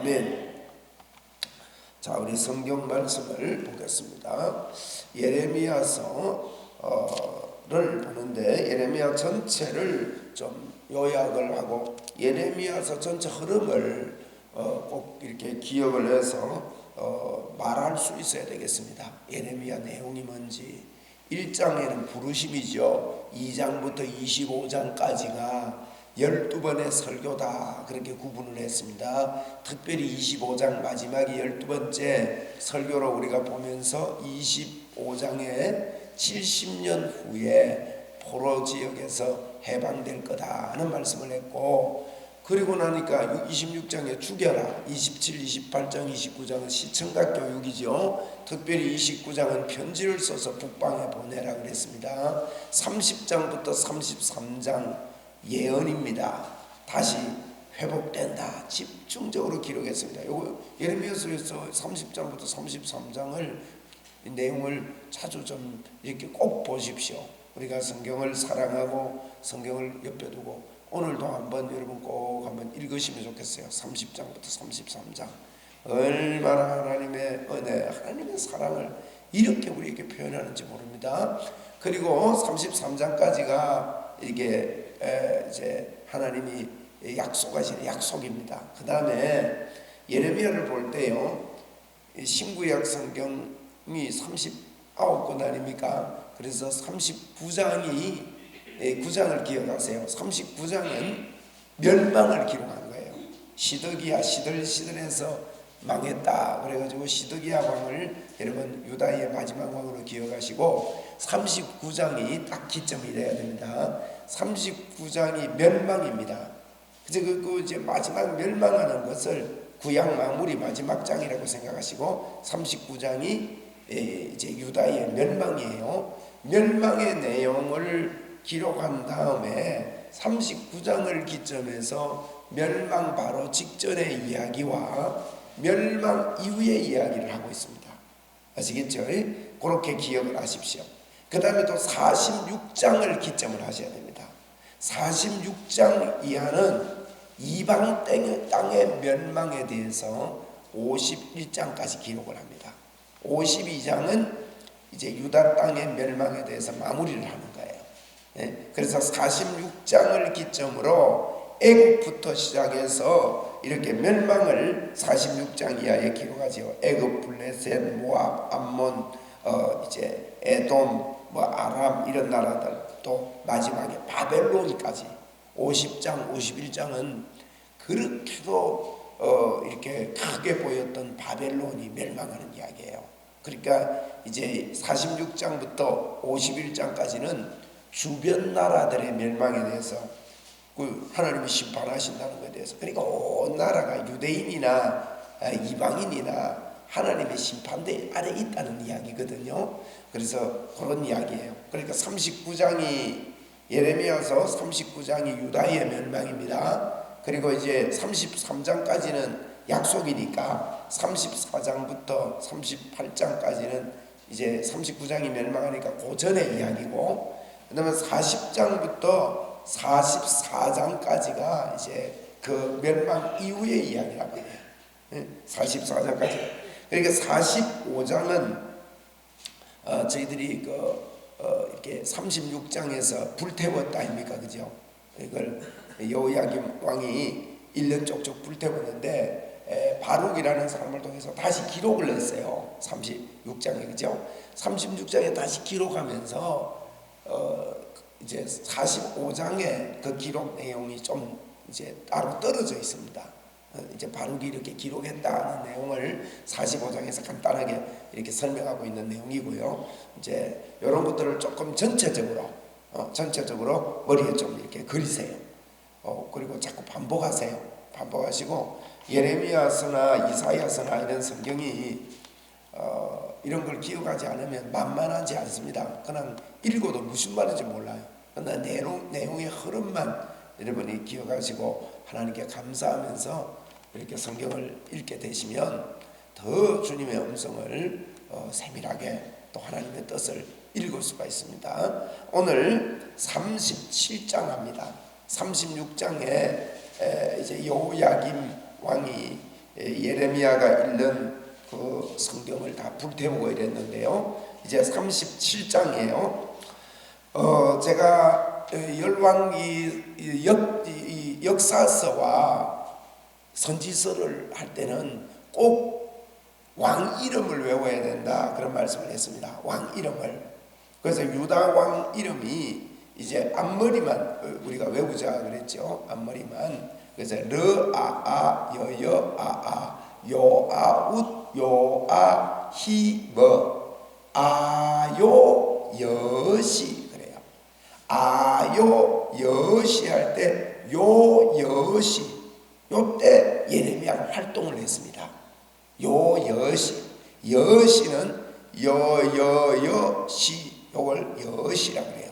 아멘. 자, 우리 성경 말씀을 보겠습니다. 예레미야서를 보는데 예레미야 전체를 좀 요약을 하고 예레미야서 전체 흐름을 꼭 이렇게 기억을 해서 말할 수 있어야 되겠습니다. 예레미야 내용이 뭔지. 1장에는 부르심이죠. 2장부터 25장까지가 12번의 설교다, 그렇게 구분을 했습니다. 특별히 25장 마지막에 12번째 설교로 우리가 보면서 25장에 70년 후에 포로 지역에서 해방될 거다 하는 말씀을 했고, 그리고 나니까 26장에 죽여라, 27, 28장, 29장은 시청각 교육이죠. 특별히 29장은 편지를 써서 북방에 보내라 그랬습니다. 30장부터 33장 예언입니다. 다시 회복된다. 집중적으로 기록했습니다. 요거 예레미야서에서 30장부터 33장을 내용을 자주 좀 이렇게 꼭 보십시오. 우리가 성경을 사랑하고 성경을 옆에 두고 오늘도 한번 여러분 꼭 한번 읽으시면 좋겠어요. 30장부터 33장 얼마나 하나님의 은혜, 하나님의 사랑을 이렇게 우리에게 표현하는지 모릅니다. 그리고 33장까지가 이게 이제 하나님이 약속하신 약속입니다. 그 다음에 예레미야를 볼 때요, 신구약 성경이 39권 아닙니까? 그래서 39장이 9장을 기억하세요. 39장은 멸망을 기록한 거예요. 시드기야 시들시들해서 망했다 그래가지고 시드기야 왕을 여러분 유다의 마지막 왕으로 기억하시고 39장이 딱 기점이 돼야 됩니다. 39장이 멸망입니다. 그래서 이제 마지막 멸망하는 것을 구약 마무리 마지막 장이라고 생각하시고 39장이 이제 유다의 멸망이에요. 멸망의 내용을 기록한 다음에 39장을 기점해서 멸망 바로 직전의 이야기와 멸망 이후의 이야기를 하고 있습니다. 아시겠죠? 그렇게 기억을 하십시오. 그 다음에 또 46장을 기점을 하셔야 됩니다. 46장 이하는 이방 땅의 멸망에 대해서 51장까지 기록을 합니다. 52장은 이제 유다 땅의 멸망에 대해서 마무리를 하는 거예요. 그래서 46장을 기점으로 애굽부터 시작해서 이렇게 멸망을 46장 이하에 기록하죠. 애굽, 블레셋, 모압, 암몬, 이제 에돔, 아람 이런 나라들, 또 마지막에 바벨론까지 50장, 51장은 그렇게도 이렇게 크게 보였던 바벨론이 멸망하는 이야기예요. 그러니까 이제 46장부터 51장까지는 주변 나라들의 멸망에 대해서 하나님이 심판하신다는 것에 대해서, 그러니까 온 나라가 유대인이나 이방인이나 하나님의 심판대 아래 있다는 이야기거든요. 그래서 그런 이야기예요. 그러니까 39장이 예레미야서 39장이 유다의 멸망입니다. 그리고 이제 33장까지는 약속이니까 34장부터 38장까지는 이제 39장이 멸망하니까 그 전의 이야기고, 그 다음에 40장부터 44장까지가 이제 그 멸망 이후의 이야기란 말이에요. 44장까지. 그러니까 45장은 저희들이 이렇게 36장에서 불태웠다 아닙니까, 그죠? 이걸 여호야김 왕이 1년 쪽쪽 불태웠는데 바룩이라는 사람을 통해서 다시 기록을 했어요. 36장에, 그죠? 36장에 다시 기록하면서 이제 45장의 그 기록 내용이 좀 이제 따로 떨어져 있습니다. 이제 바룩이 이렇게 기록했다는 내용을 45장에서 간단하게 이렇게 설명하고 있는 내용이고요. 이제 이런 것들을 조금 전체적으로 머리에 좀 이렇게 그리세요. 그리고 자꾸 반복하세요. 반복하시고 예레미야서나 이사야서나 이런 성경이 이런 걸 기억하지 않으면 만만하지 않습니다. 그냥 읽어도 무슨 말인지 몰라요. 그러나 내용의 흐름만 여러분이 기억하시고 하나님께 감사하면서 이렇게 성경을 읽게 되시면 더 주님의 음성을 세밀하게 또 하나님의 뜻을 읽을 수가 있습니다. 오늘 37장 합니다. 36장에 이제 여호야김 왕이 예레미야가 읽는 그 성경을 다 불태우고 이랬는데요. 이제 37장이에요. 제가 열왕기 역사서와 선지서를 할 때는 꼭 왕 이름을 외워야 된다, 그런 말씀을 했습니다. 왕 이름을. 그래서 유다 왕 이름이 이제 앞머리만 우리가 외우자 그랬죠. 앞머리만. 그래서 르아아 여여아아 요아웃 요아히버 아요 여시 그래요. 아요 여시 할 때 요 여시, 요때 예레미야가 활동을 했습니다. 요 여시, 여시는 여여여시, 요걸 여시라고 그래요.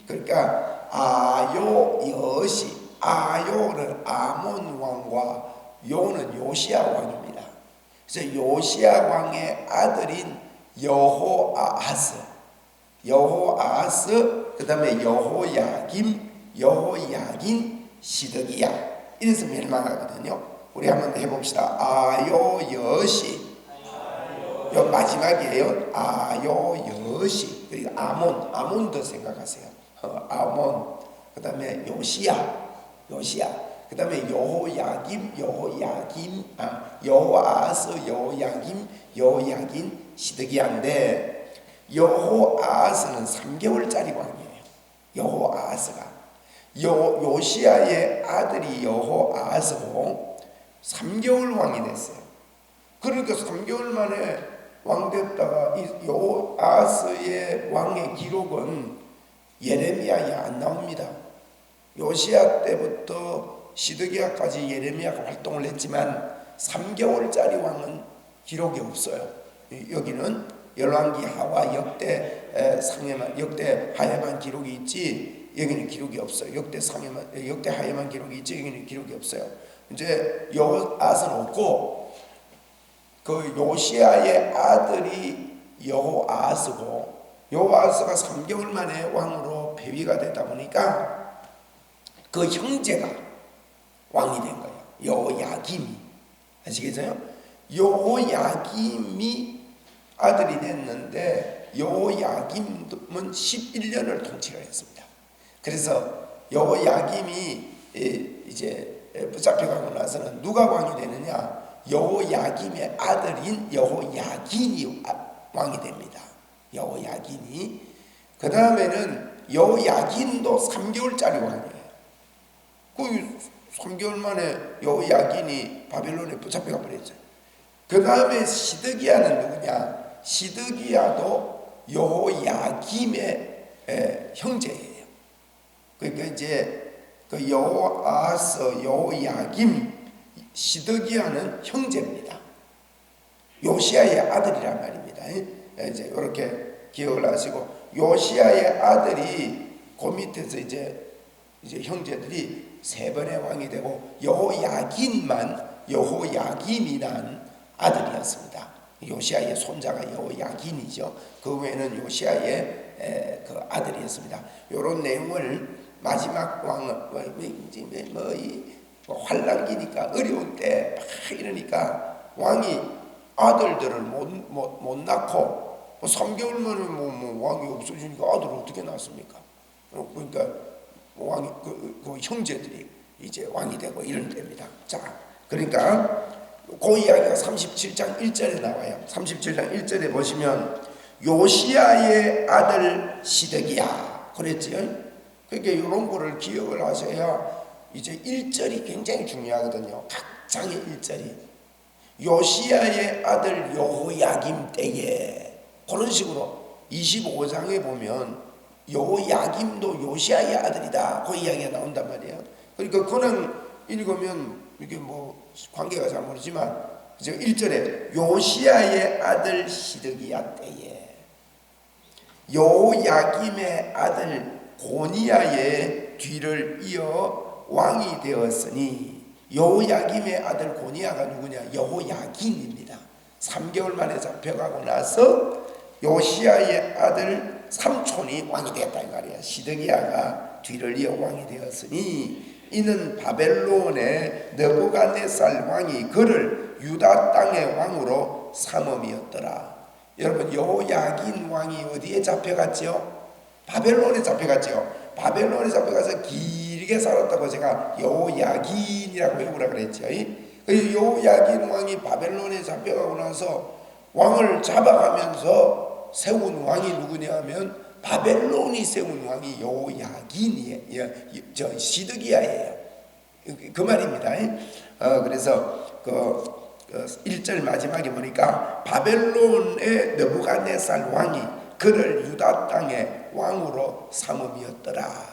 그러니까 아요 여시, 아요는 아몬 왕과 요는 요시야 왕입니다. 그래서 요시야 왕의 아들인 여호아하스, 그 다음에 여호야김, 여호야긴, 시드기야, 이래서 멸망하거든요. 우리 한번 해봅시다. 아요 여시, 요 마지막이에요. 아요 여시. 그리고 아몬도 생각하세요. 아몬. 그 다음에 요시야, 그 다음에 여호야김, 여호아스, 여호야긴, 시드기야인데, 여호아스는 3개월짜리 왕이에요. 여호아스가 요시야의 아들이 여호아스고 3개월 왕이 됐어요. 그러니까 3개월 만에 왕 됐다가 이 여호아스의 왕의 기록은 예레미야에 안 나옵니다. 요시야 때부터 시드기야까지 예레미야가 활동을 했지만 3개월짜리 왕은 기록이 없어요. 여기는 열왕기 하와 역대 상에만, 역대 하에만 기록이 있지, 여기는 기록이 없어요. 역대 하에만 기록이 있지, 여기는 기록이 없어요. 이제 여호아스는 없고, 그 요시야의 아들이 여호아스고, 여호아스가 3개월 만에 왕으로 폐위가 되다 보니까 그 형제가 왕이 된 거예요. 여호야김이. 아시겠어요? 여호야김이 아들이 됐는데, 여호야김은 11년을 통치를 했습니다. 그래서 여호야김이 이제 붙잡혀가고 나서는 누가 왕이 되느냐? 여호야김의 아들인 여호야긴이 왕이 됩니다. 여호야긴이. 그 다음에는 여호야긴도 3개월짜리 왕이에요. 그 3개월 만에 여호야긴이 바벨론에 붙잡혀가 버렸죠. 그 다음에 시드기야는 누구냐? 시드기야도 여호야김의 형제예요. 그러니까 이제 그 여호아스, 여호야김, 시드기야는 형제입니다. 요시야의 아들이란 말입니다. 이제 이렇게 기억을 하시고, 요시야의 아들이 그 밑에서 이제 형제들이 3번의 왕이 되고, 여호야김이 난 아들이었습니다. 요시야의 손자가 여호야긴이죠. 그 외에는 요시야의 그 아들이었습니다. 이런 내용을 마지막 환란기니까 어려운 때 막 이러니까 왕이 아들들을 못 낳고 3개월 만에 왕이 없어지니까 아들을 어떻게 낳습니까? 그러니까 왕이 그 형제들이 이제 왕이 되고 이런 때입니다. 자, 그러니까 그 이야기가 37장 1절에 나와요. 37장 1절에 보시면 요시야의 아들 시드기야 그랬지요. 그러니까 이런 거를 기억을 하셔야 이제 1절이 굉장히 중요하거든요. 각 장의 1절이 요시야의 아들 여호야김 때에, 그런 식으로 25장에 보면 여호야김도 요시야의 아들이다, 그 이야기가 나온단 말이에요. 그러니까 그냥 읽으면 이게 뭐 관계가 잘 모르지만 1절에 요시야의 아들 시드기야 때에 여호야김의 아들 고니야의 뒤를 이어 왕이 되었으니, 여호야김의 아들 고니야가 누구냐? 여호야긴입니다. 3개월 만에 잡혀가고 나서 요시야의 아들 삼촌이 왕이 되었다 이 말이야. 시드기야가 뒤를 이어 왕이 되었으니 이는 바벨론의 느부갓네살 왕이 그를 유다 땅의 왕으로 삼음이었더라. 여러분, 여호야긴 왕이 어디에 잡혀갔지요? 바벨론에 잡혀갔지요. 바벨론에 잡혀가서 길게 살았다고 제가 여호야긴이라고 외우라 그랬죠. 그 여호야긴 왕이 바벨론에 잡혀가고 나서 왕을 잡아가면서 세운 왕이 누구냐 하면 바벨론이 세운 왕이 여호야긴이에요. 저 시드기야예요. 그 말입니다. 그래서 그 1절 마지막에 보니까 바벨론의 느부갓네살 왕이 그를 유다 땅의 왕으로 삼음이었더라.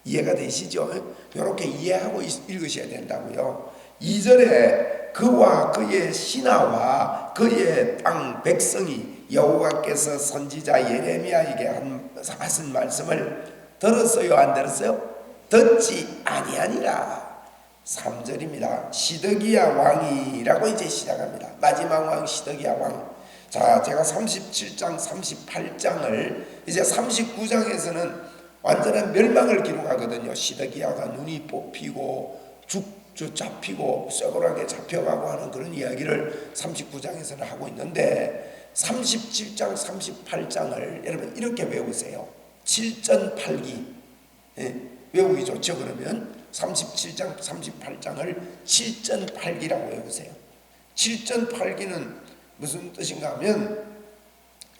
이해가 되시죠? 이렇게 이해하고 읽으셔야 된다고요. 2절에 그와 그의 신하와 그의 땅 백성이 여호와께서 선지자 예레미야에게 하신 말씀을 들었어요? 안 들었어요? 듣지 아니하니라. 3절입니다. 시드기야 왕이라고 이제 시작합니다. 마지막 왕 시드기야 왕. 자, 제가 37장 38장을 이제 39장에서는 완전한 멸망을 기록하거든요. 시드기야가 눈이 뽑히고 잡히고 쇠고락에 잡혀가고 하는 그런 이야기를 39장에서는 하고 있는데 37장 38장을 여러분 이렇게 외우세요. 7전8기 외우기 좋죠. 그러면 37장 38장을 7전8기라고 외우세요. 7전8기는 무슨 뜻인가 하면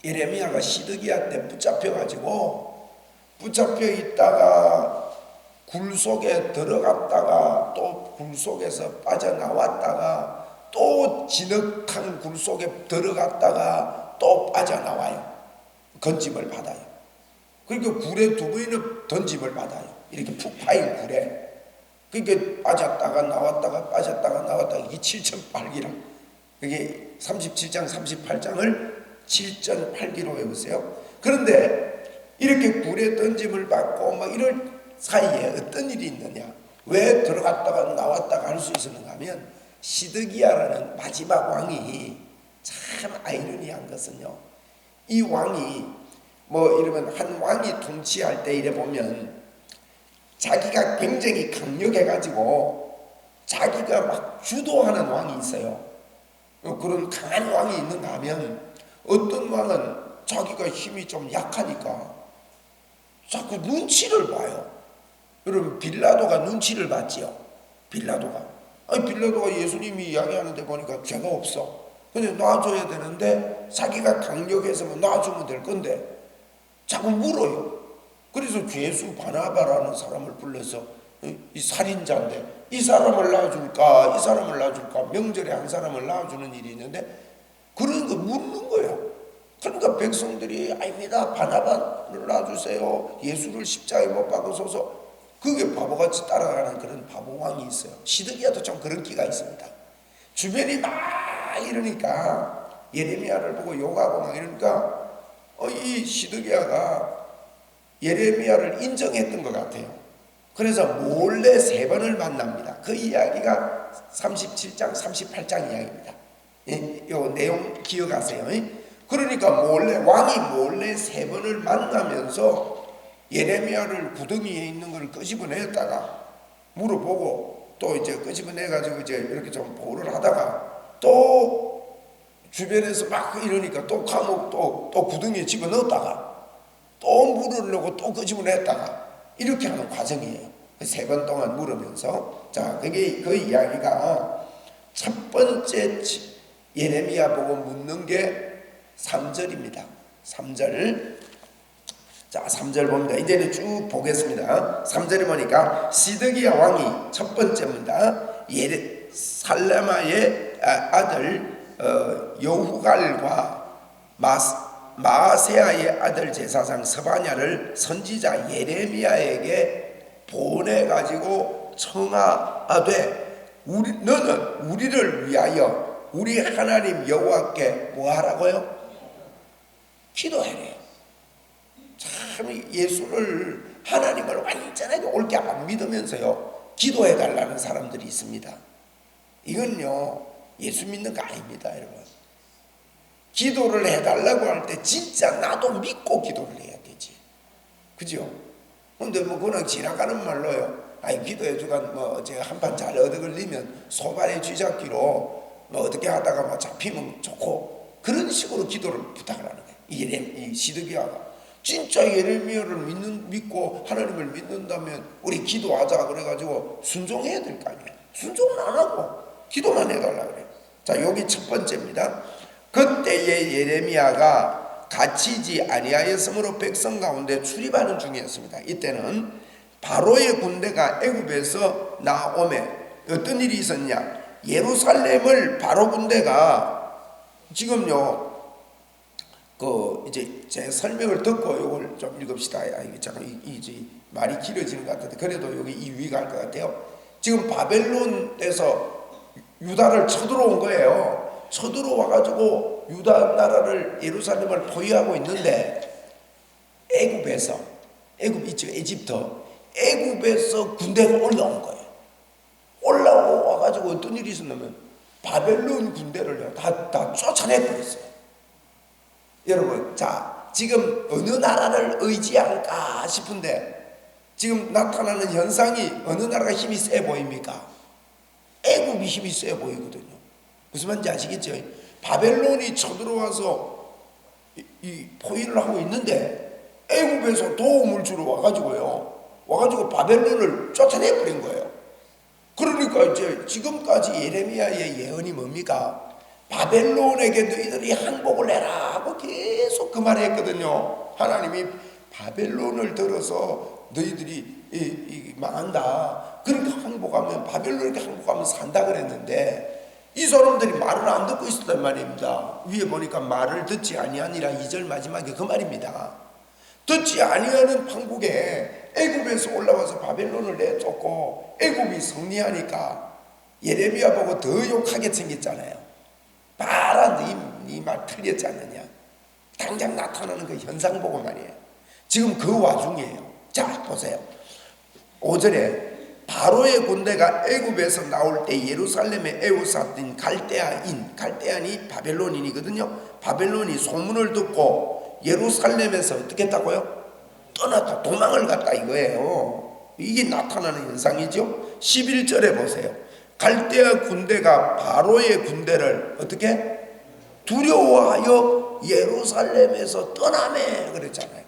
예레미야가 시드기야 때 붙잡혀 있다가 굴 속에 들어갔다가 또 굴 속에서 빠져나왔다가 또 진흙탕 굴 속에 들어갔다가 또 빠져나와요. 건짐을 받아요. 그러니까 굴에 두 번이나 던짐을 받아요. 이렇게 푹 파인 굴에. 그러니까 빠졌다가 나왔다가 빠졌다가 나왔다가 이게 7전8기라. 그게 37장 38장을 7전8기로 외우세요. 그런데 이렇게 굴에 던짐을 받고 막 이럴 사이에 어떤 일이 있느냐, 왜 들어갔다가 나왔다가 할 수 있었는가 하면 시드기야라는 마지막 왕이 참 아이러니한 것은요, 이 왕이 뭐 이러면 한 왕이 통치할 때 이래 보면 자기가 굉장히 강력해가지고 자기가 막 주도하는 왕이 있어요. 그런 강한 왕이 있는가 하면 어떤 왕은 자기가 힘이 좀 약하니까 자꾸 눈치를 봐요. 여러분, 빌라도가 눈치를 봤지요. 빌라도가 예수님이 이야기하는데 보니까 죄가 없어. 근데 놔줘야 되는데 자기가 강력해서 놔주면 될 건데 자꾸 물어요. 그래서 죄수 바나바라는 사람을 불러서 이 살인자인데 이 사람을 놔줄까 명절에 한 사람을 놔주는 일이 있는데 그런 거 묻는 거예요. 그러니까 백성들이 아닙니다, 바나바를 놔주세요, 예수를 십자가에 못 박으소서, 그게 바보같이 따라가는 그런 바보왕이 있어요. 시드기야도 좀 그런 끼가 있습니다. 주변이 막 이러니까 예레미야를 보고 욕하고 막 이러니까 이 시드기야가 예레미야를 인정했던 것 같아요. 그래서 몰래 3번을 만납니다. 그 이야기가 37장 38장 이야기입니다. 요 내용 기억하세요. 그러니까 왕이 몰래 3번을 만나면서 예레미야를 구덩이에 있는 걸 끄집어냈다가 물어보고 또 이제 끄집어내가지고 이제 이렇게 좀 보호를 하다가 또 주변에서 막 이러니까 또 감옥 또 구덩이에 집어넣었다가 또 물으려고 또 끄집어냈다가 이렇게 하는 과정이에요. 3번 동안 물으면서. 자, 그게 그 이야기가 첫 번째 예레미야 보고 묻는 게 3절입니다. 3절. 자, 3절 봅니다. 이제는 쭉 보겠습니다. 3절에 보니까 시드기야 왕이 첫 번째입니다. 살레마의 아들 여후갈과 마세아의 아들 제사장 스바냐를 선지자 예레미야에게 보내가지고 청하되 너는 우리를 위하여 우리 하나님 여호와께 뭐 하라고요? 기도하래요. 참 예수를, 하나님을 완전하게 옳게 안 믿으면서요 기도해달라는 사람들이 있습니다. 이건요 예수 믿는 거 아닙니다, 여러분. 기도를 해달라고 할 때 진짜 나도 믿고 기도를 해야 되지, 그죠? 근데 뭐 그냥 지나가는 말로요, 아이 기도해 주간 뭐 제가 한판 잘 얻어 걸리면 소발의 쥐잡기로 뭐 어떻게 하다가 뭐 잡히면 좋고 그런 식으로 기도를 부탁을 하는 거예요. 이 시드기야가 진짜 예레미야를 믿고 하나님을 믿는다면 우리 기도하자 그래가지고 순종해야 될 거 아니에요. 순종은 안 하고 기도만 해달라 그래요. 자, 여기 첫 번째입니다. 그때의 예레미야가 갇히지 아니하였으므로 백성 가운데 출입하는 중이었습니다. 이때는 바로의 군대가 애굽에서 나오매 어떤 일이 있었냐? 예루살렘을 바로 군대가 지금요 이제 제 설명을 듣고 이걸 좀 읽읍시다. 이게 잠깐 이제 말이 길어지는 것 같은데 그래도 여기 이 위가 할 것 같아요. 지금 바벨론에서 유다를 쳐들어온 거예요. 쳐들어와 가지고 유다 나라를 예루살렘을 포위하고 있는데 애굽에서 애굽 있죠, 애굽에서 군대가 올라온 거예요. 올라와 가지고 어떤 일이 있었냐면 바벨론 군대를 다 쫓아내버렸어요. 여러분, 자, 지금 어느 나라를 의지할까 싶은데 지금 나타나는 현상이 어느 나라가 힘이 세 보입니까? 애굽이 힘이 세 보이거든요. 무슨 말인지 아시겠죠? 바벨론이 쳐들어와서 이 포위를 하고 있는데 애굽에서 도움을 주러 와가지고 바벨론을 쫓아내버린 거예요. 그러니까 이제 지금까지 예레미야의 예언이 뭡니까? 바벨론에게 너희들이 항복을 해라 하고 계속 그 말을 했거든요. 하나님이 바벨론을 들어서 너희들이 망한다. 그러니까 항복하면 바벨론에게 항복하면 산다 그랬는데 이 사람들이 말을 안 듣고 있었단 말입니다. 위에 보니까 말을 듣지 아니하니라 2절 마지막에 그 말입니다. 듣지 아니하는 판국에 애굽에서 올라와서 바벨론을 내쫓고 애굽이 승리하니까 예레미야 보고 더 욕하게 생겼잖아요. 봐라, 네 말 틀렸지 않느냐. 당장 나타나는 그 현상 보고 말이에요. 지금 그 와중이에요. 자, 보세요. 5절에 바로의 군대가 애굽에서 나올 때 예루살렘에 에우사인 갈대아인이 바벨론인이거든요. 바벨론이 소문을 듣고 예루살렘에서 어떻게 했다고요? 떠났다, 도망을 갔다 이거예요. 이게 나타나는 현상이죠. 11절에 보세요. 갈대아 군대가 바로의 군대를 어떻게? 두려워하여 예루살렘에서 떠나매 그랬잖아요.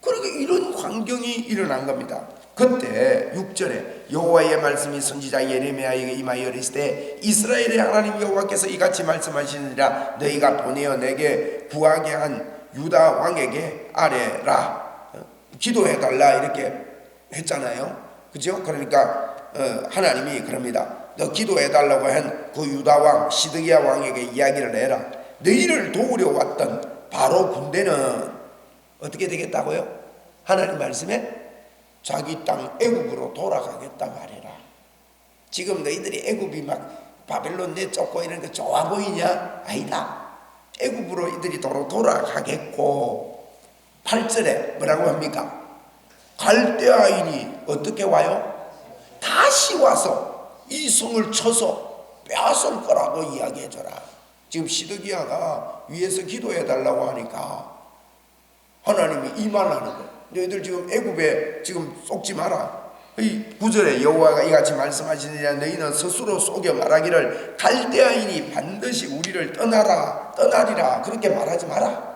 그러니까 이런 광경이 일어난 겁니다. 그때 6절에 여호와의 말씀이 선지자 예레미야에게 임하여 이르시되 이스라엘의 하나님 여호와께서 이같이 말씀하시느니라 너희가 보내어 내게 구하게 한 유다 왕에게 아뢰라. 기도해달라 이렇게 했잖아요. 그죠? 그러니까 하나님이 그럽니다. 너 기도해달라고 한 그 유다 왕 시드기야 왕에게 이야기를 해라. 너희를 도우려 왔던 바로 군대는 어떻게 되겠다고요? 하나님 말씀에 자기 땅 애굽으로 돌아가겠다 말해라. 지금 너희들이 애굽이 막 바벨론 내쫓고 이런 거 좋아 보이냐? 아니다. 애굽으로 이들이 돌아가겠고 8절에 뭐라고 합니까? 갈대아인이 어떻게 와요? 다시 와서 이 성을 쳐서 빼앗을 거라고 이야기해줘라. 지금 시드기야가 위에서 기도해달라고 하니까 하나님이 이 말 하는 거예요. 너희들 지금 애굽에 지금 속지 마라. 이 9절에 여호와가 이같이 말씀하시느니라 너희는 스스로 속여 말하기를 갈대아인이 반드시 우리를 떠나리라 그렇게 말하지 마라.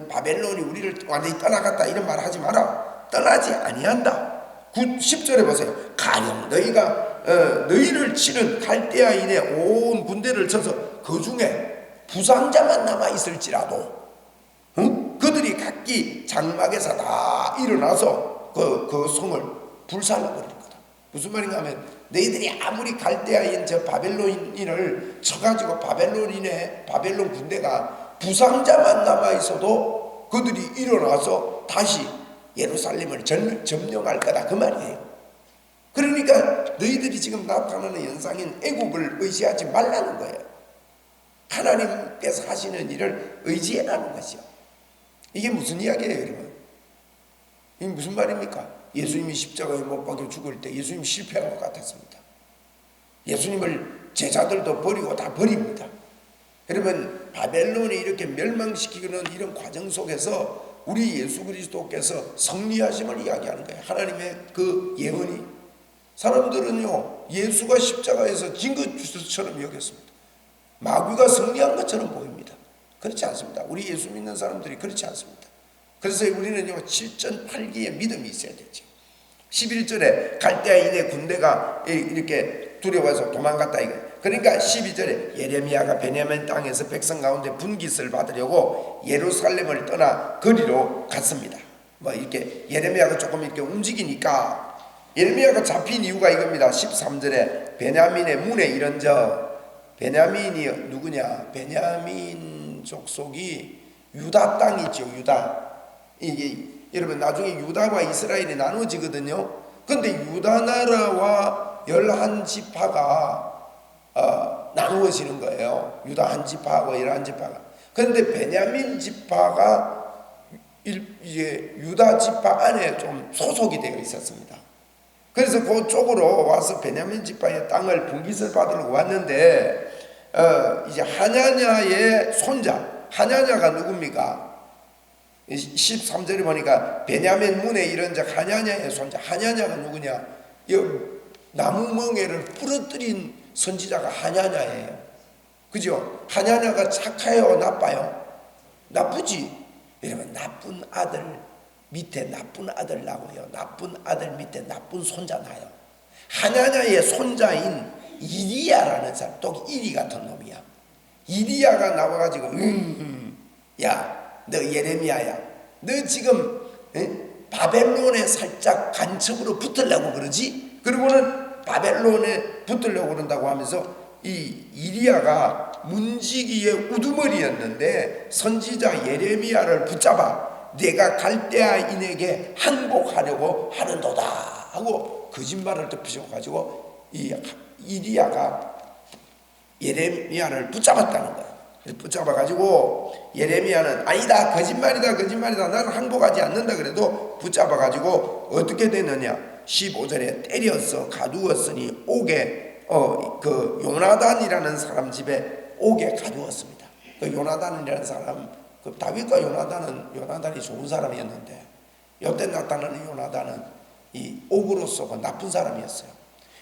바벨론이 우리를 완전히 떠나갔다 이런 말 하지 마라. 떠나지 아니한다. 10절에 보세요. 가령 너희가 너희를 치는 갈대아인의 온 군대를 쳐서 그 중에 부상자만 남아 있을지라도 그들이 각기 장막에서 다 일어나서 그 성을 불살라버릴 거다. 무슨 말인가 하면 너희들이 아무리 갈대아인 저 바벨론인을 쳐가지고 바벨론 군대가 부상자만 남아 있어도 그들이 일어나서 다시 예루살렘을 점령할 거다 그 말이에요. 그러니까 너희들이 지금 나타나는 현상인 애굽을 의지하지 말라는 거예요. 하나님께서 하시는 일을 의지해라는 것이요. 이게 무슨 이야기예요, 여러분? 이게 무슨 말입니까? 예수님이 십자가에 못 박혀 죽을 때 예수님이 실패한 것 같았습니다. 예수님을 제자들도 버리고 다 버립니다. 여러분, 바벨론이 이렇게 멸망시키는 이런 과정 속에서 우리 예수 그리스도께서 승리하심을 이야기하는 거예요. 하나님의 그 예언이 사람들은요 예수가 십자가에서 진 것처럼 여겼습니다. 마귀가 승리한 것처럼 보입니다. 그렇지 않습니다. 우리 예수 믿는 사람들이 그렇지 않습니다. 그래서 우리는요 7전8기의 믿음이 있어야 되죠. 11절에 갈대아인의 군대가 이렇게 두려워서 도망갔다 이거. 그러니까 12절에 예레미야가 베냐민 땅에서 백성 가운데 분깃을 받으려고 예루살렘을 떠나 거리로 갔습니다. 뭐 이렇게 예레미야가 조금 이렇게 움직이니까 예레미야가 잡힌 이유가 이겁니다. 13절에 베냐민의 문에 이른저. 베냐민이 누구냐? 베냐민 족속이 유다 땅이죠. 유다. 이게 여러분 나중에 유다와 이스라엘이 나눠지거든요. 근데 유다 나라와 11지파가 나누어지는 거예요. 유다 한 지파하고 11지파가. 그런데 베냐민 지파가 이제 유다 지파 안에 좀 소속이 되어 있었습니다. 그래서 그쪽으로 와서 베냐민 지파의 땅을 분깃을 받으려고 왔는데 이제 하냐냐의 손자, 하냐냐가 누굽니까? 13절에 보니까 베냐민 문에 이른즉 하냐냐의 손자. 하냐냐가 누구냐? 나무 멍에를 부러뜨린 선지자가 하냐냐예요. 그죠? 하냐냐가 착해요? 나빠요? 나쁘지. 여러분 나쁜 아들 밑에 나쁜 아들 나고요. 나쁜 아들 밑에 나쁜 손자 나요. 하냐냐의 손자인 이리야라는 사람, 또 이리 같은 놈이야. 이리야가 나와가지고 야 너 예레미야야, 너 지금 바벨론에 살짝 간첩으로 붙으려고 그러지? 그리고는 바벨론에 붙으려고 그런다고 하면서 이 이리야가 문지기의 우두머리였는데 선지자 예레미야를 붙잡아 내가 갈대아인에게 항복하려고 하는도다 하고 거짓말을 덮으셔가지고 이 이리야가 예레미야를 붙잡았다는 거예요. 붙잡아가지고 예레미야는 아니다, 거짓말이다, 거짓말이다, 나는 항복하지 않는다 그래도 붙잡아가지고 어떻게 되느냐? 15절에 때려서 가두었으니 옥에 그 요나단이라는 사람 집에 옥에 가두었습니다. 그 요나단이라는 사람, 그 다윗과 요나단이 좋은 사람이었는데 옆에 나타나는 요나단은 이 옥으로서 나쁜 사람이었어요.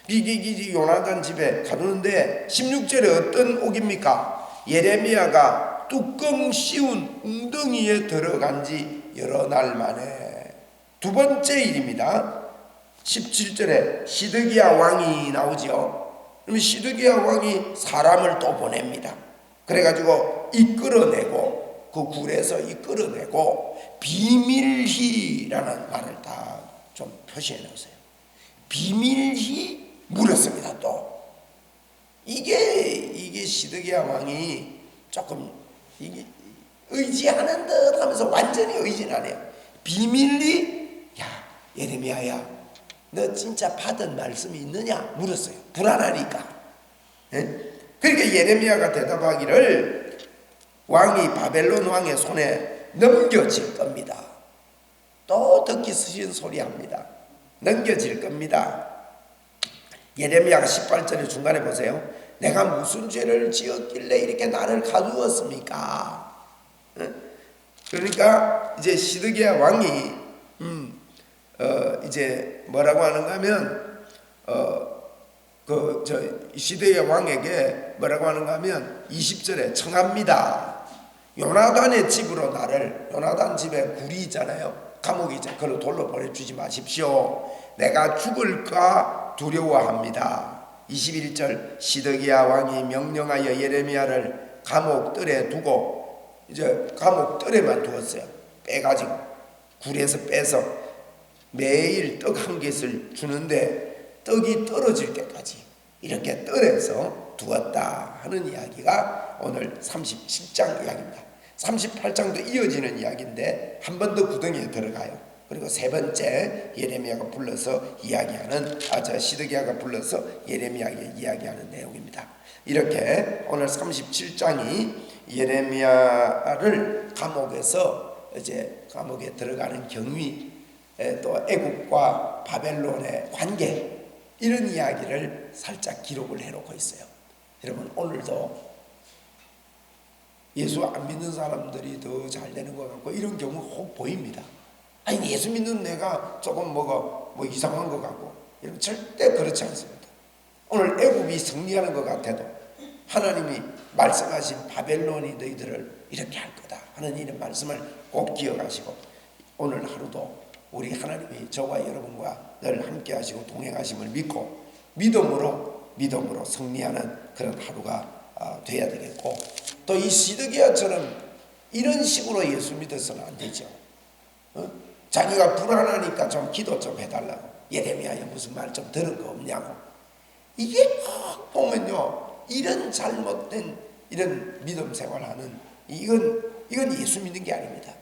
이게 요나단 집에 가두는데 16절에 어떤 옥입니까? 예레미야가 뚜껑 씌운 웅덩이에 들어간 지 여러 날 만에 두 번째 일입니다. 17절에 시드기야 왕이 나오죠. 그럼 시드기야 왕이 사람을 또 보냅니다. 그래가지고 이끌어내고 그 굴에서 이끌어내고 비밀히라는 말을 다 좀 표시해 놓으세요. 비밀히 물었습니다. 또 이게 시드기야 왕이 조금 이게 의지하는 듯 하면서 완전히 의지는 안 해요. 비밀리, 야 예레미야야, 너 진짜 받은 말씀이 있느냐 물었어요. 불안하니까. 그러니까 예레미야가 대답하기를 왕이 바벨론 왕의 손에 넘겨질 겁니다. 또 듣기 싫은 소리 합니다. 넘겨질 겁니다. 예레미야가 18절의 중간에 보세요. 내가 무슨 죄를 지었길래 이렇게 나를 가두었습니까? 그러니까 이제 시드기야 왕이 이제 뭐라고 하는가 하면 시드기야 왕에게 뭐라고 하는가 하면 20절에 청합니다. 요나단의 집으로 나를, 요나단 집에 굴이 있잖아요. 감옥이 있잖아요. 그걸로 돌로 보내주지 마십시오. 내가 죽을까 두려워합니다. 21절 시드기야 왕이 명령하여 예레미야를 감옥 뜰에 두고 이제 감옥 뜰에만 두었어요. 빼가지고 굴에서 빼서 매일 떡 한 개를 주는데 떡이 떨어질 때까지 이렇게 뜰에서 두었다 하는 이야기가 오늘 37장 이야기입니다. 38장도 이어지는 이야기인데 한 번 더 구덩이에 들어가요. 그리고 세 번째 예레미야가 불러서 이야기하는 시드기야가 불러서 예레미야에게 이야기하는 내용입니다. 이렇게 오늘 37장이 예레미야를 감옥에서 이제 감옥에 들어가는 경위, 또 애국과 바벨론의 관계, 이런 이야기를 살짝 기록을 해놓고 있어요. 여러분 오늘도 예수 안 믿는 사람들이 더 잘 되는 것 같고 이런 경우 혹 보입니다. 아니 예수 믿는 내가 조금 뭐 이상한 것 같고, 여러분 절대 그렇지 않습니다. 오늘 애굽이 승리하는 것 같아도 하나님이 말씀하신 바벨론이 너희들을 이렇게 할 거다 하는 이런 말씀을 꼭 기억하시고 오늘 하루도 우리 하나님이 저와 여러분과 늘 함께 하시고 동행하심을 믿고 믿음으로 승리하는 그런 하루가 돼야 되겠고, 또 이 시드기야처럼 이런 식으로 예수 믿어서는 안 되죠. 자기가 불안하니까 좀 기도 좀 해달라고, 예레미야에 무슨 말 좀 들은 거 없냐고. 이게 꼭 보면요, 이런 잘못된 이런 믿음 생활하는 이건 예수 믿는 게 아닙니다.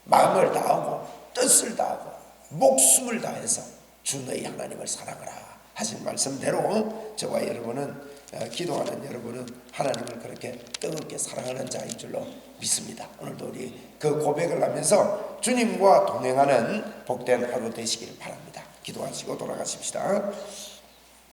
마음을 다하고 뜻을 다하고 목숨을 다해서 주 너희 하나님을 사랑하라 하신 말씀대로 저와 여러분은 기도하는 여러분은 하나님을 그렇게 뜨겁게 사랑하는 자인 줄로 믿습니다. 오늘도 우리 그 고백을 하면서 주님과 동행하는 복된 하루 되시길 바랍니다. 기도하시고 돌아가십시다.